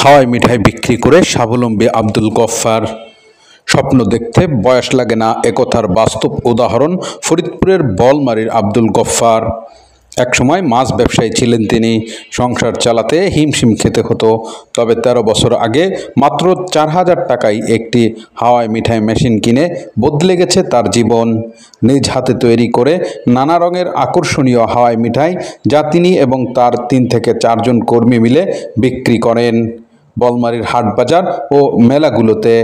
হাওয়াই মিঠাই বিক্রি করে স্বাবলম্বী আব্দুল গফফার। স্বপ্ন দেখতে বয়স লাগে না একথার বাস্তব উদাহরণ ফরিদপুরের বলমারীর আব্দুল গফফার। একসময় মাছ ব্যবসায়ী ছিলেন তিনি। সংসার চালাতে হিমশিম খেতে হতো। তবে ১৩ বছর আগে মাত্র ৪,০০০ টাকায় একটি হাওয়াই মিঠাই মেশিন কিনে বদলে গেছে তার জীবন। নিজ হাতে তৈরি করে নানা রঙের আকর্ষণীয় হাওয়াই মিঠাই যা তিনি এবং তার ৩ থেকে ৪ জন কর্মী মিলে বিক্রি করেন বলমারীর হাটবাজার ও মেলাগুলোতে।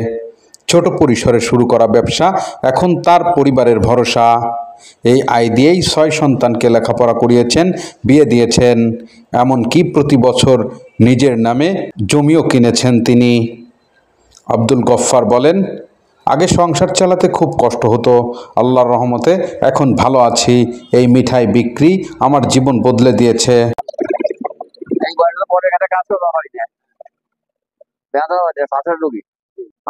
ছোট পরিসরে শুরু করা ব্যবসা এখন তার পরিবারের ভরসা। এই আয় দিয়েই ৬ সন্তানকে লেখাপড়া করিয়েছেন, বিয়ে দিয়েছেন, এমনকি প্রতি বছর নিজের নামে জমিও কিনেছেন তিনি। আব্দুল গফফার বলেন, আগে সংসার চালাতে খুব কষ্ট হতো, আল্লাহর রহমতে এখন ভালো আছি। এই মিঠাই বিক্রি আমার জীবন বদলে দিয়েছে।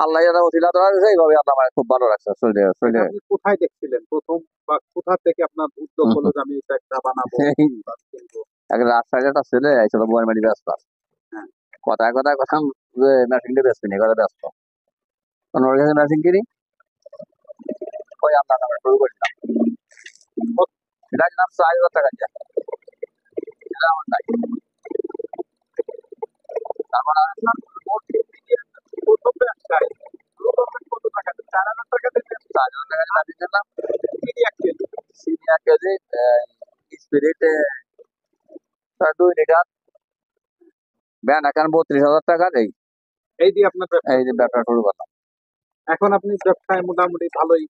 আল্লাহ ওসিলা ধরা দিয়েছে, এইভাবে আল্লাহ আমার খুব ভালো রাখছে। আপনি কোথায় দেখছিলেন প্রথম, বা কোথা থেকে আপনার উদ্যোগ হলো যে আমি এটা একটা বানাবো? একটা রাস্তায় একটা ছেলে আইছিল বইমারি ব্যস্ত। হ্যাঁ। কথায় কথায় কথা যে মেশিনটা ব্যস্ত নেই, কথা ব্যস্ত। ওর কাছে মেশিন কিনি, ওই আল্লাহ নামে শুরু করছিলাম। এটার নাম ৪,০০০ টাকা দিয়ে। এটা আমার নাই। তারপর প্রথম ব্যবসায় কত টাকা? ৪,০০০ টাকা থেকে ৪,০০০ টাকা মেশিন দিলাম। চিনি ১ কেজি। চিনি ১ কেজি, স্পিরিট ২ লিটার, ব্যান এখন ৩২,০০০ টাকা। এই দিয়ে আপনার ব্যবসা। এই যে ব্যবসা শুরু করলাম। এখন আপনি ব্যবসায় মোটামুটি ভালোই।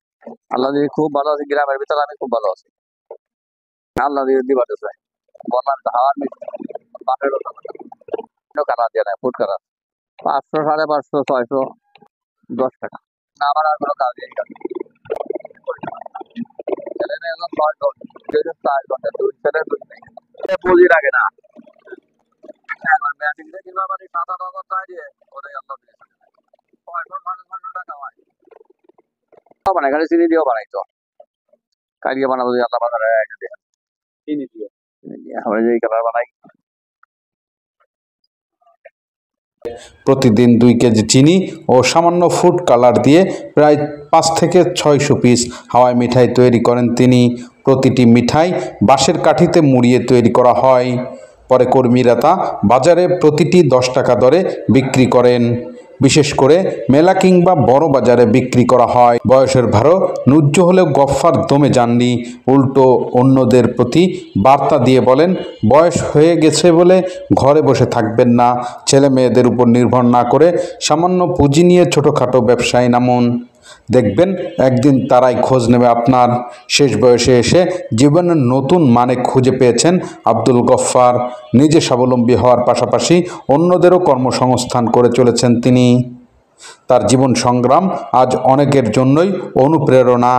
আল্লাহ দিয়ে খুব ভালো আছে। গ্রামের ভিতরে আমি খুব ভালো আছি। আল্লাহ দিয়ে দিবার চাই। বললাম হাওয়ার বাপের কালার দিয়ে নেয়, ফুড কালার ৫০০, ৫৫০, ৬০০, ১০ টাকা। না আমার আর কোনো কাজ নেই। পুঁজি লাগে না। এখানে চিনি দিয়েও বানাইতো, কারিয়ে বানাবো আল্লাহ বাজারে চিনি দিয়ে। আমরা যে কালার বানাই। প্রতিদিন ২ কেজি চিনি ও সামান্য ফুড কালার দিয়ে প্রায় ৫ থেকে ৬০০ পিস হাওয়াই মিঠাই তৈরি করেন তিনি। প্রতিটি মিঠাই বাঁশের কাঠিতে মুড়িয়ে তৈরি করা হয়। পরে কর্মীরা তা বাজারে প্রতিটি ১০ টাকা দরে বিক্রি করেন। বিশেষ করে মেলা কিংবা বড় বাজারে বিক্রি করা হয়। বয়সের ভারও ন্যূহ্য হলেও গফফার দমে যাননি। উল্টো অন্যদের প্রতি বার্তা দিয়ে বলেন, বয়স হয়ে গেছে বলে ঘরে বসে থাকবেন না। ছেলে মেয়েদের উপর নির্ভর না করে সামান্য পুঁজি নিয়ে ছোটোখাটো ব্যবসায় নামুন। দেখবেন একদিন তারাই খোঁজ নেবে আপনার। শেষ বয়সে এসে জীবনের নতুন মানে খুঁজে পেয়েছেন আব্দুল গফফার। নিজে স্বাবলম্বী হওয়ার পাশাপাশি অন্যদেরও কর্মসংস্থান করে চলেছেন তিনি। তার জীবন সংগ্রাম আজ অনেকের জন্যই অনুপ্রেরণা।